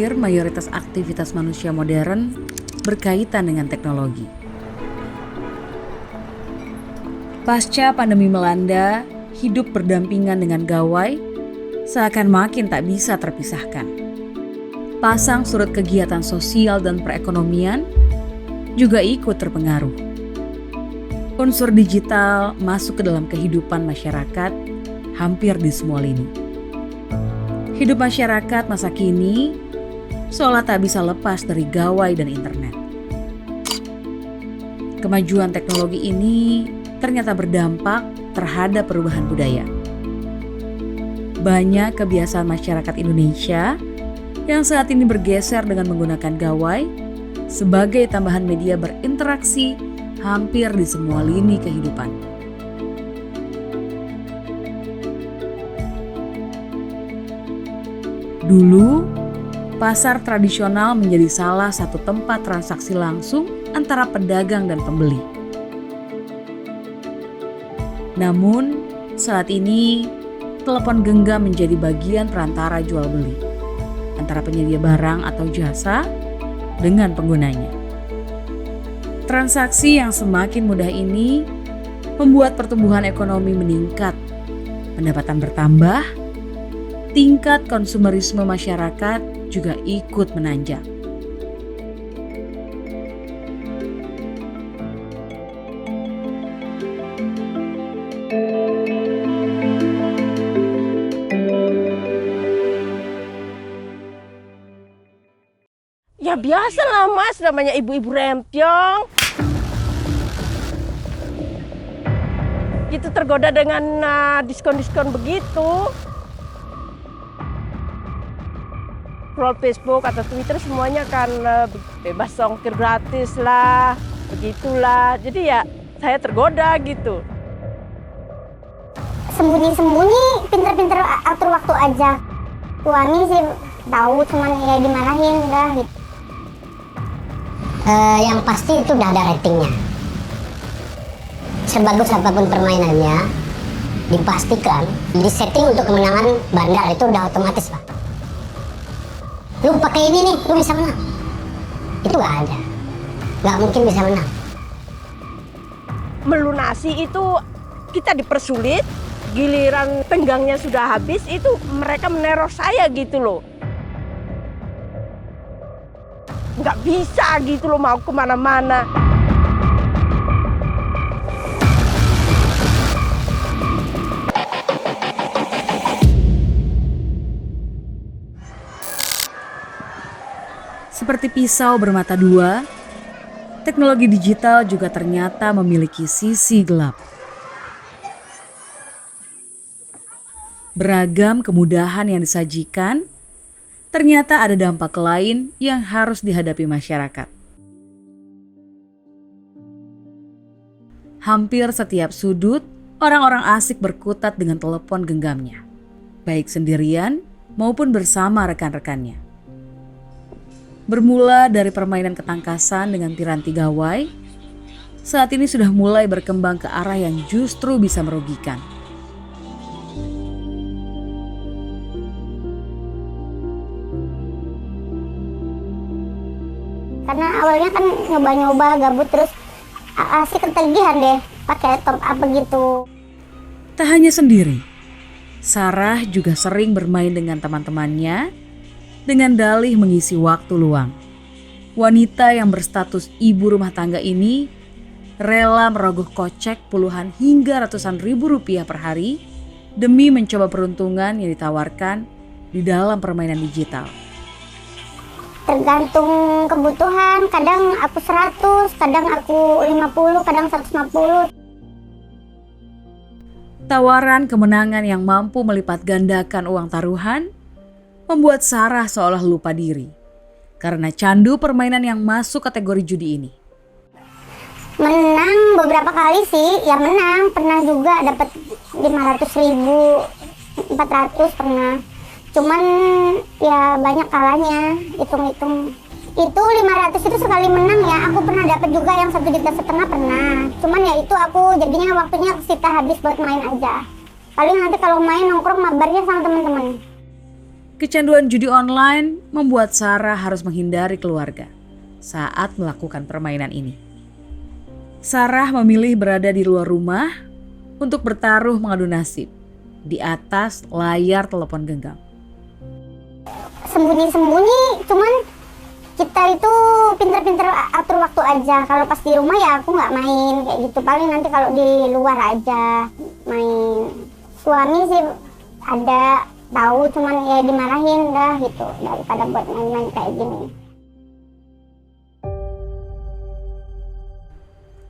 Hampir mayoritas aktivitas manusia modern berkaitan dengan teknologi. Pasca pandemi melanda, hidup berdampingan dengan gawai seakan makin tak bisa terpisahkan. Pasang surut kegiatan sosial dan perekonomian juga ikut terpengaruh. Unsur digital masuk ke dalam kehidupan masyarakat hampir di semua lini. Hidup masyarakat masa kini seolah tak bisa lepas dari gawai dan internet. Kemajuan teknologi ini ternyata berdampak terhadap perubahan budaya. Banyak kebiasaan masyarakat Indonesia yang saat ini bergeser dengan menggunakan gawai sebagai tambahan media berinteraksi hampir di semua lini kehidupan. Dulu, pasar tradisional menjadi salah satu tempat transaksi langsung antara pedagang dan pembeli. Namun, saat ini telepon genggam menjadi bagian perantara jual beli antara penyedia barang atau jasa dengan penggunanya. Transaksi yang semakin mudah ini membuat pertumbuhan ekonomi meningkat, pendapatan bertambah, tingkat konsumerisme masyarakat juga ikut menanjak. Ya biasalah Mas, namanya ibu-ibu rempyong. Gitu tergoda dengan diskon-diskon begitu. Scroll Facebook atau Twitter semuanya kan bebas ongkir gratis lah, begitulah. Jadi ya saya tergoda gitu. Sembunyi-sembunyi, pinter-pinter atur waktu aja. Suami sih tahu, cuman ya dimarahin udah gitu. Yang pasti itu udah ada ratingnya. Sebagus apapun permainannya, dipastikan disetting untuk kemenangan bandar itu udah otomatis, Pak. Lu pakai ini nih, lu bisa menang. Itu gak ada, gak mungkin bisa menang. Melunasi itu kita dipersulit, giliran tenggangnya sudah habis itu mereka meneror saya gitu loh. Nggak bisa gitu loh mau kemana-mana. Seperti pisau bermata dua, teknologi digital juga ternyata memiliki sisi gelap. Beragam kemudahan yang disajikan, ternyata ada dampak lain yang harus dihadapi masyarakat. Hampir setiap sudut, orang-orang asik berkutat dengan telepon genggamnya, baik sendirian maupun bersama rekan-rekannya. Bermula dari permainan ketangkasan dengan piranti gawai, saat ini sudah mulai berkembang ke arah yang justru bisa merugikan. Karena awalnya kan nyoba-nyoba gabut terus asik ketagihan deh pakai top up begitu. Tak hanya sendiri, Sarah juga sering bermain dengan teman-temannya dengan dalih mengisi waktu luang. Wanita yang berstatus ibu rumah tangga ini rela merogoh kocek puluhan hingga ratusan ribu rupiah per hari demi mencoba peruntungan yang ditawarkan di dalam permainan digital. Tergantung kebutuhan, kadang aku 100, kadang aku 50, kadang 150. Tawaran kemenangan yang mampu melipat gandakan uang taruhan membuat Sarah seolah lupa diri karena candu permainan yang masuk kategori judi ini. Menang beberapa kali sih, ya menang. Pernah juga dapat 500.000, 400 pernah. Cuman ya banyak kalahnya, hitung-hitung. Itu 500 itu sekali menang ya, aku pernah dapat juga yang 1,5 juta pernah. Cuman ya itu aku jadinya waktunya kesita habis buat main aja. Paling nanti kalau main nongkrong mabarnya sama teman-teman. Kecanduan judi online membuat Sarah harus menghindari keluarga saat melakukan permainan ini. Sarah memilih berada di luar rumah untuk bertaruh mengadu nasib di atas layar telepon genggam. Sembunyi-sembunyi, cuman kita itu pinter-pinter atur waktu aja. Kalau pas di rumah ya aku nggak main kayak gitu. Paling nanti kalau di luar aja main. Suami sih ada tahu, cuman ya dimarahin dah gitu daripada buat main-main kayak gini.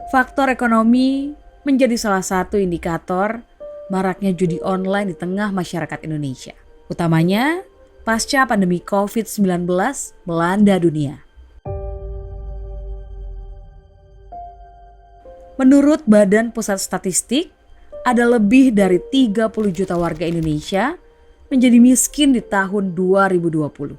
Faktor ekonomi menjadi salah satu indikator maraknya judi online di tengah masyarakat Indonesia, utamanya pasca pandemi COVID-19 melanda dunia. Menurut Badan Pusat Statistik, ada lebih dari 30 juta warga Indonesia menjadi miskin di tahun 2020.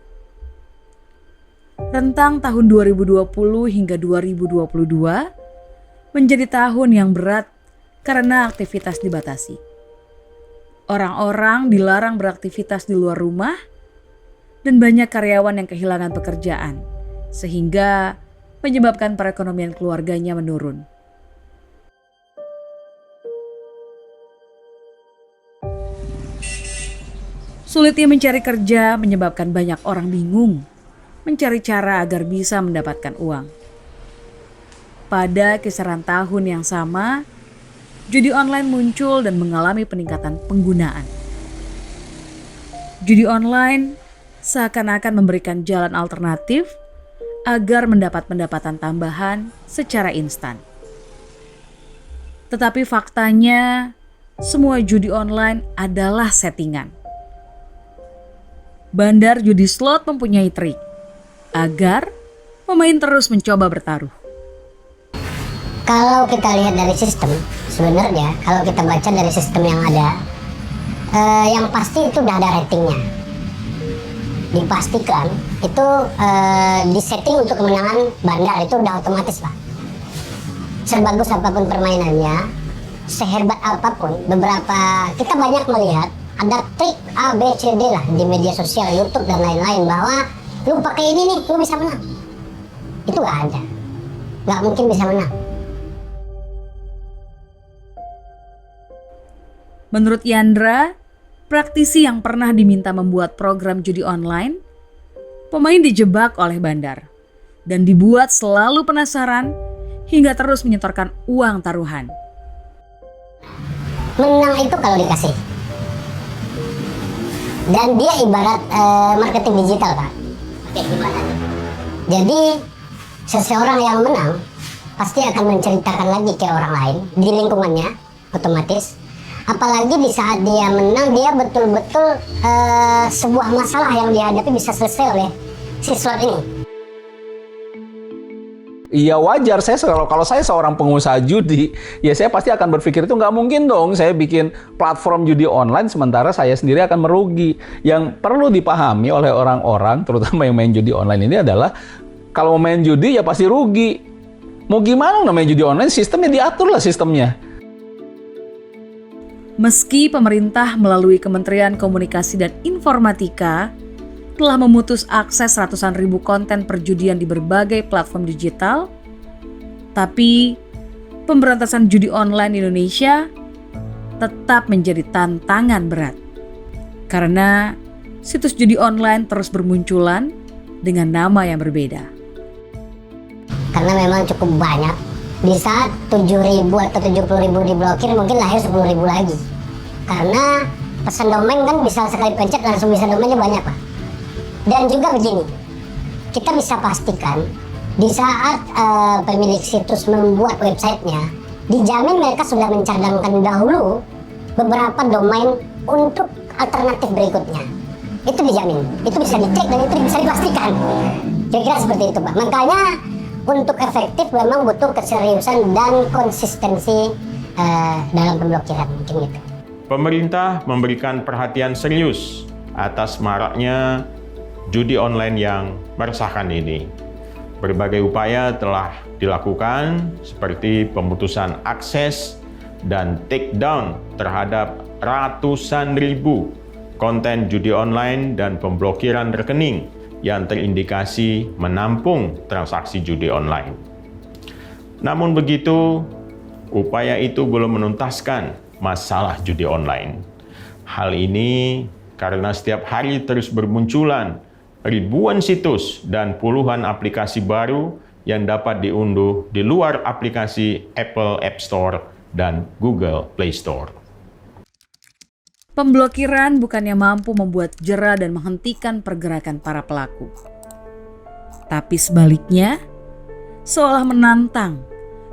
Rentang tahun 2020 hingga 2022 menjadi tahun yang berat karena aktivitas dibatasi. Orang-orang dilarang beraktivitas di luar rumah dan banyak karyawan yang kehilangan pekerjaan sehingga menyebabkan perekonomian keluarganya menurun. Sulitnya mencari kerja menyebabkan banyak orang bingung mencari cara agar bisa mendapatkan uang. Pada kisaran tahun yang sama, judi online muncul dan mengalami peningkatan penggunaan. Judi online seakan-akan memberikan jalan alternatif agar mendapat pendapatan tambahan secara instan. Tetapi faktanya, semua judi online adalah settingan. Bandar judi slot mempunyai trik agar pemain terus mencoba bertaruh. Kalau kita lihat dari sistem, sebenarnya kalau kita baca dari sistem yang ada, yang pasti itu udah ada ratingnya. Dipastikan itu disetting untuk kemenangan bandar itu udah otomatis Pak. Sebagus apapun permainannya, sehebat apapun, kita banyak melihat ada trik A, B, C, D lah di media sosial, YouTube dan lain-lain bahwa lu pakai ini nih, lu bisa menang. Itu nggak ada, nggak mungkin bisa menang. Menurut Yandra, praktisi yang pernah diminta membuat program judi online, pemain dijebak oleh bandar dan dibuat selalu penasaran hingga terus menyetorkan uang taruhan. Menang itu kalau dikasih. Dan dia ibarat marketing digital Pak. Oke, gimana? Jadi seseorang yang menang pasti akan menceritakan lagi ke orang lain di lingkungannya otomatis. Apalagi di saat dia menang, dia betul-betul sebuah masalah yang dihadapi bisa selesai oleh si slot ini. Iya wajar, kalau saya seorang pengusaha judi, ya saya pasti akan berpikir itu nggak mungkin dong saya bikin platform judi online sementara saya sendiri akan merugi. Yang perlu dipahami oleh orang-orang, terutama yang main judi online ini adalah kalau mau main judi ya pasti rugi. Mau gimana namanya judi online, sistemnya diatur lah sistemnya. Meski pemerintah melalui Kementerian Komunikasi dan Informatika telah memutus akses ratusan ribu konten perjudian di berbagai platform digital, tapi pemberantasan judi online Indonesia tetap menjadi tantangan berat. Karena situs judi online terus bermunculan dengan nama yang berbeda. Karena memang cukup banyak. Di saat 7.000 atau 70.000 diblokir, mungkin lahir 10.000 lagi. Karena pesan domain kan bisa sekali pencet langsung bisa domainnya banyak Pak. Dan juga begini, kita bisa pastikan di saat pemilik situs membuat websitenya, dijamin mereka sudah mencadangkan dahulu beberapa domain untuk alternatif berikutnya. Itu dijamin, itu bisa dicek dan itu bisa dipastikan. Kira-kira seperti itu Pak. Makanya untuk efektif memang butuh keseriusan dan konsistensi dalam pemblokiran mungkin gitu. Pemerintah memberikan perhatian serius atas maraknya judi online yang meresahkan ini. Berbagai upaya telah dilakukan seperti pemutusan akses dan take down terhadap ratusan ribu konten judi online dan pemblokiran rekening yang terindikasi menampung transaksi judi online. Namun begitu, upaya itu belum menuntaskan masalah judi online. Hal ini karena setiap hari terus bermunculan ribuan situs dan puluhan aplikasi baru yang dapat diunduh di luar aplikasi Apple App Store dan Google Play Store. Pemblokiran bukannya mampu membuat jera dan menghentikan pergerakan para pelaku. Tapi sebaliknya, seolah menantang.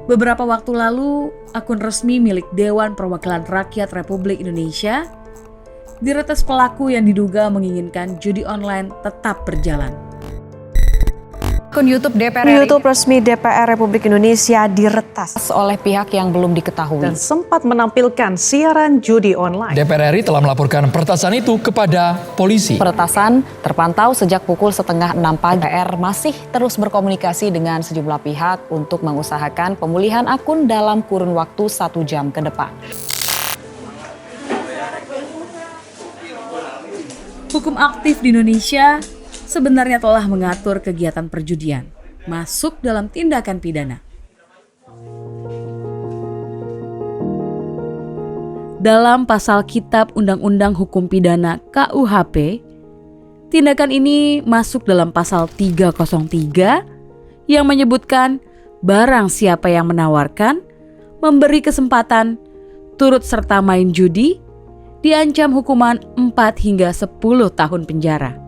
Beberapa waktu lalu, akun resmi milik Dewan Perwakilan Rakyat Republik Indonesia diretas pelaku yang diduga menginginkan judi online tetap berjalan. Akun YouTube DPR YouTube resmi DPR Republik Indonesia diretas oleh pihak yang belum diketahui dan sempat menampilkan siaran judi online. DPR RI telah melaporkan peretasan itu kepada polisi. Peretasan terpantau sejak pukul 5:30 pagi. DPR masih terus berkomunikasi dengan sejumlah pihak untuk mengusahakan pemulihan akun dalam kurun waktu 1 jam ke depan. Hukum aktif di Indonesia sebenarnya telah mengatur kegiatan perjudian masuk dalam tindakan pidana. Dalam pasal Kitab Undang-Undang Hukum Pidana KUHP, tindakan ini masuk dalam pasal 303 yang menyebutkan barang siapa yang menawarkan, memberi kesempatan, turut serta main judi, diancam hukuman 4 hingga 10 tahun penjara.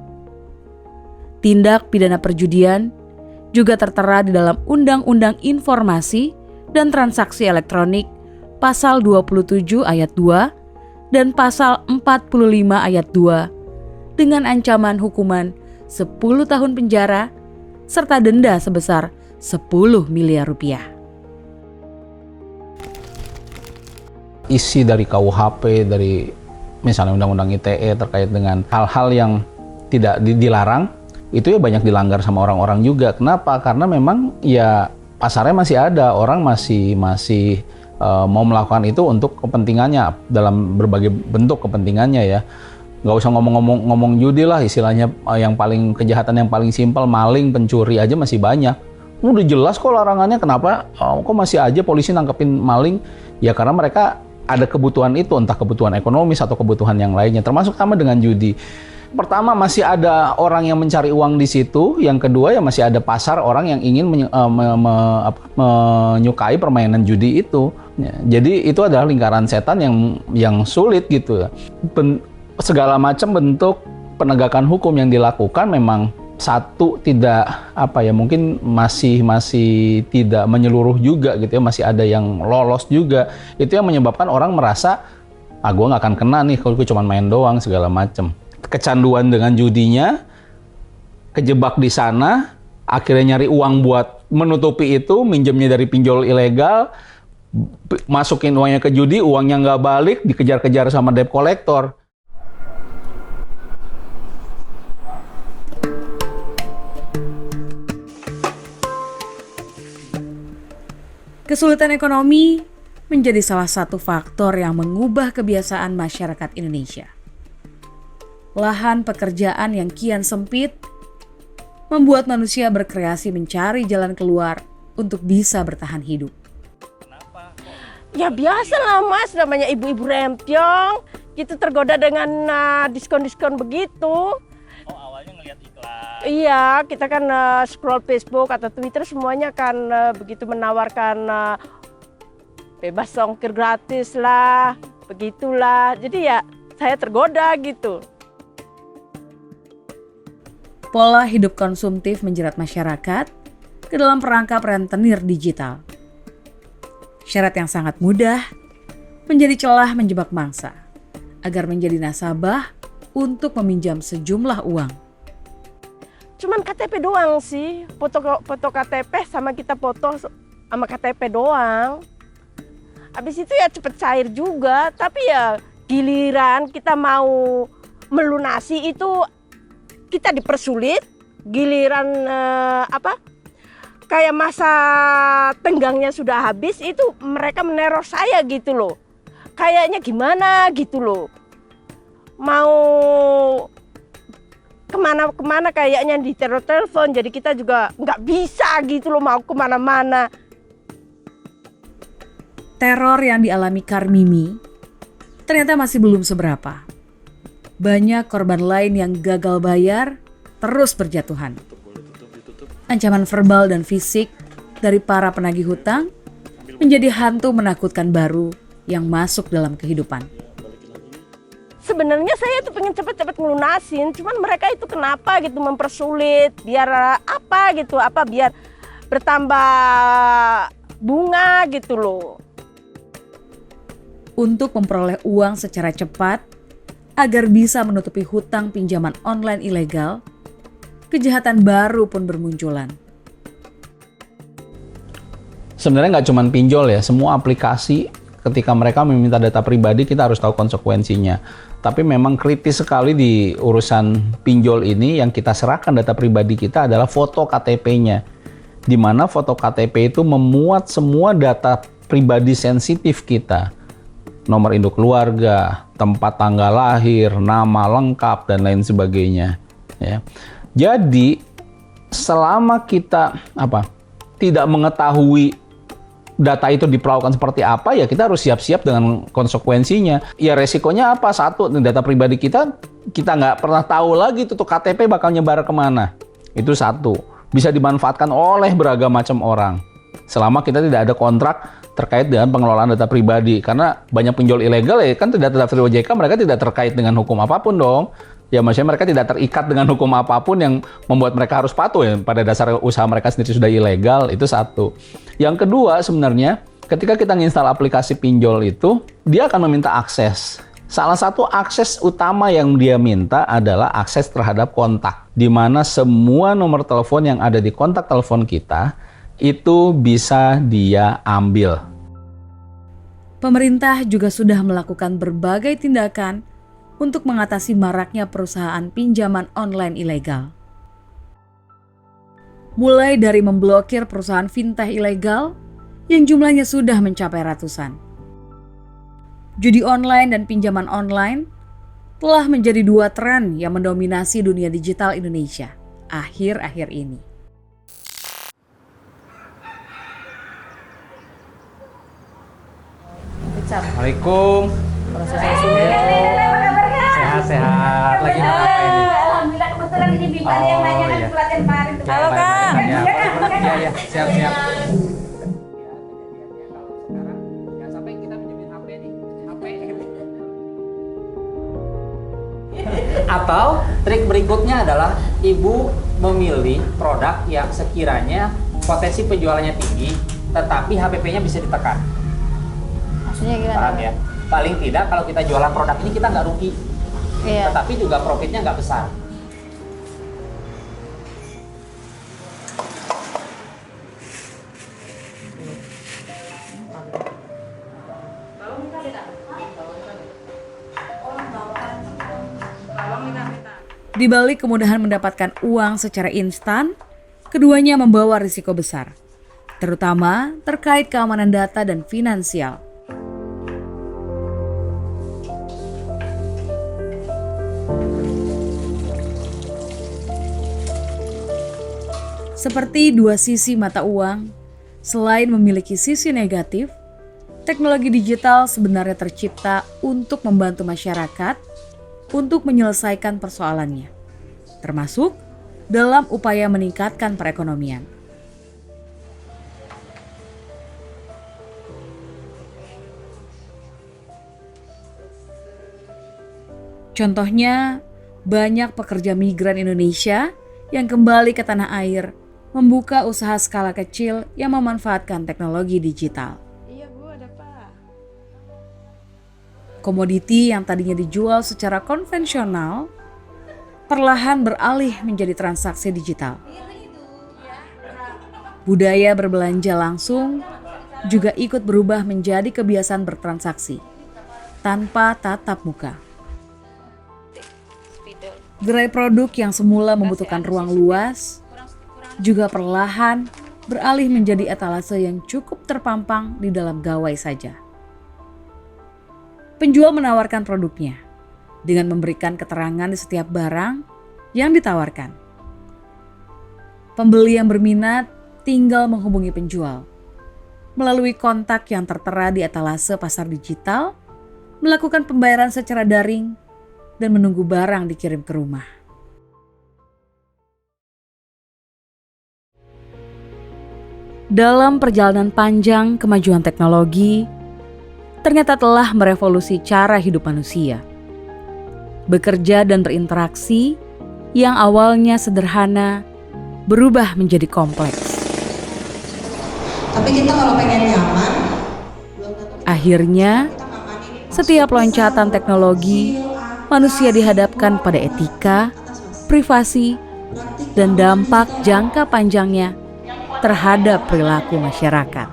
Tindak pidana perjudian juga tertera di dalam Undang-Undang Informasi dan Transaksi Elektronik Pasal 27 ayat 2 dan Pasal 45 ayat 2 dengan ancaman hukuman 10 tahun penjara serta denda sebesar 10 miliar rupiah. Isi dari KUHP, dari misalnya Undang-Undang ITE terkait dengan hal-hal yang tidak dilarang, itu ya banyak dilanggar sama orang-orang juga. Kenapa? Karena memang ya pasarnya masih ada, orang masih mau melakukan itu untuk kepentingannya dalam berbagai bentuk kepentingannya ya. Nggak usah ngomong judi lah, istilahnya yang paling kejahatan yang paling simpel, maling, pencuri aja masih banyak. Udah jelas kok larangannya, kenapa kok masih aja polisi nangkepin maling? Ya karena mereka ada kebutuhan itu, entah kebutuhan ekonomis atau kebutuhan yang lainnya, termasuk sama dengan judi. Pertama, masih ada orang yang mencari uang di situ. Yang kedua, ya masih ada pasar orang yang ingin menyukai permainan judi itu. Ya, jadi itu adalah lingkaran setan yang sulit gitu ya. Segala macam bentuk penegakan hukum yang dilakukan memang satu tidak mungkin masih tidak menyeluruh juga gitu ya, masih ada yang lolos juga. Itu yang menyebabkan orang merasa gue nggak akan kena nih kalau gue cuma main doang segala macam. Kecanduan dengan judinya, kejebak di sana, akhirnya nyari uang buat menutupi itu, minjemnya dari pinjol ilegal, masukin uangnya ke judi, uangnya nggak balik, dikejar-kejar sama debt collector. Kesulitan ekonomi menjadi salah satu faktor yang mengubah kebiasaan masyarakat Indonesia. Lahan pekerjaan yang kian sempit membuat manusia berkreasi mencari jalan keluar untuk bisa bertahan hidup. Ya biasa lah Mas, namanya ibu-ibu rempiong, gitu tergoda dengan diskon-diskon begitu. Oh, awalnya ngelihat iklan. Iya, kita kan scroll Facebook atau Twitter semuanya kan begitu menawarkan bebas ongkir gratis lah, begitulah. Jadi ya saya tergoda gitu. Pola hidup konsumtif menjerat masyarakat ke dalam perangkap rentenir digital. Syarat yang sangat mudah menjadi celah menjebak mangsa agar menjadi nasabah untuk meminjam sejumlah uang. Cuman KTP doang sih, foto KTP sama kita foto sama KTP doang. Habis itu ya cepet cair juga, tapi ya giliran kita mau melunasi itu kita dipersulit, giliran kayak masa tenggangnya sudah habis itu mereka meneror saya gitu loh. Kayaknya gimana gitu loh. mau kemana-kemana kayaknya di telepon, jadi kita juga nggak bisa gitu loh mau kemana-mana. Teror yang dialami Karmini ternyata masih belum seberapa. Banyak korban lain yang gagal bayar terus berjatuhan. Ancaman verbal dan fisik dari para penagih hutang menjadi hantu menakutkan baru yang masuk dalam kehidupan. Sebenarnya saya tuh pengen cepet-cepet ngelunasin, cuman mereka itu kenapa gitu mempersulit, biar apa gitu, biar bertambah bunga gitu loh. Untuk memperoleh uang secara cepat agar bisa menutupi hutang pinjaman online ilegal, kejahatan baru pun bermunculan. Sebenarnya nggak cuma pinjol ya, semua aplikasi ketika mereka meminta data pribadi kita harus tahu konsekuensinya. Tapi memang kritis sekali di urusan pinjol ini yang kita serahkan data pribadi kita adalah foto KTP-nya. Di mana foto KTP itu memuat semua data pribadi sensitif kita. Nomor induk keluarga, tempat tanggal lahir, nama lengkap, dan lain sebagainya. Ya. Jadi selama kita tidak mengetahui data itu diperlakukan seperti apa, ya kita harus siap-siap dengan konsekuensinya. Ya resikonya apa? Satu, data pribadi kita nggak pernah tahu lagi tuh KTP bakal nyebar kemana. Itu satu. Bisa dimanfaatkan oleh beragam macam orang. Selama kita tidak ada kontrak terkait dengan pengelolaan data pribadi. Karena banyak pinjol ilegal ya kan data OJK mereka tidak terkait dengan hukum apapun dong. Ya maksudnya mereka tidak terikat dengan hukum apapun yang membuat mereka harus patuh ya. Pada dasar usaha mereka sendiri sudah ilegal, itu satu. Yang kedua sebenarnya ketika kita nginstal aplikasi pinjol itu, dia akan meminta akses. Salah satu akses utama yang dia minta adalah akses terhadap kontak. Di mana semua nomor telepon yang ada di kontak telepon kita, itu bisa dia ambil. Pemerintah juga sudah melakukan berbagai tindakan untuk mengatasi maraknya perusahaan pinjaman online ilegal. Mulai dari memblokir perusahaan fintech ilegal yang jumlahnya sudah mencapai ratusan. Judi online dan pinjaman online telah menjadi dua tren yang mendominasi dunia digital Indonesia akhir-akhir ini. Assalamualaikum. Sehat-sehat. Lagi ngapain ini? Alhamdulillah kebetulan ini Bima yang nanya kan pelatihan kemarin. Halo Kang. Iya, siap-siap. Jangan sampai kita pinjemin HP nih. HP. Atau trik berikutnya adalah Ibu memilih produk yang sekiranya potensi penjualannya tinggi, tetapi HPP-nya bisa ditekan. Maksudnya gimana? Paham ya? Paling tidak kalau kita jualan produk ini kita nggak rugi, tetapi juga profitnya nggak besar. Di balik kemudahan mendapatkan uang secara instan, keduanya membawa risiko besar, terutama terkait keamanan data dan finansial. Seperti dua sisi mata uang, selain memiliki sisi negatif, teknologi digital sebenarnya tercipta untuk membantu masyarakat untuk menyelesaikan persoalannya, termasuk dalam upaya meningkatkan perekonomian. Contohnya, banyak pekerja migran Indonesia yang kembali ke tanah air membuka usaha skala kecil yang memanfaatkan teknologi digital. Iya Bu, ada Pak. Komoditi yang tadinya dijual secara konvensional perlahan beralih menjadi transaksi digital. Budaya berbelanja langsung juga ikut berubah menjadi kebiasaan bertransaksi tanpa tatap muka. Gerai produk yang semula membutuhkan ruang luas juga perlahan beralih menjadi etalase yang cukup terpampang di dalam gawai saja. Penjual menawarkan produknya, dengan memberikan keterangan di setiap barang yang ditawarkan. Pembeli yang berminat tinggal menghubungi penjual melalui kontak yang tertera di etalase pasar digital, melakukan pembayaran secara daring, dan menunggu barang dikirim ke rumah. Dalam perjalanan panjang kemajuan teknologi, ternyata telah merevolusi cara hidup manusia. Bekerja dan berinteraksi yang awalnya sederhana berubah menjadi kompleks. Tapi kita kalau pengen nyaman, akhirnya setiap loncatan teknologi, manusia dihadapkan pada etika, privasi, dan dampak jangka panjangnya terhadap perilaku masyarakat.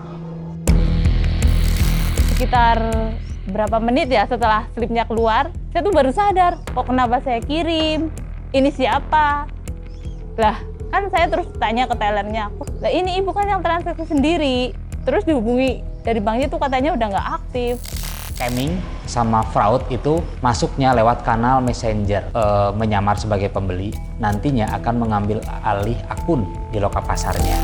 Sekitar berapa menit ya setelah slipnya keluar, saya tuh baru sadar, kok kenapa saya kirim, ini siapa? Lah, kan saya terus tanya ke tellernya, lah ini ibu kan yang transaksi sendiri, terus dihubungi dari banknya tuh katanya udah nggak aktif. Scamming sama fraud itu masuknya lewat kanal messenger, menyamar sebagai pembeli, nantinya akan mengambil alih akun di loka pasarnya.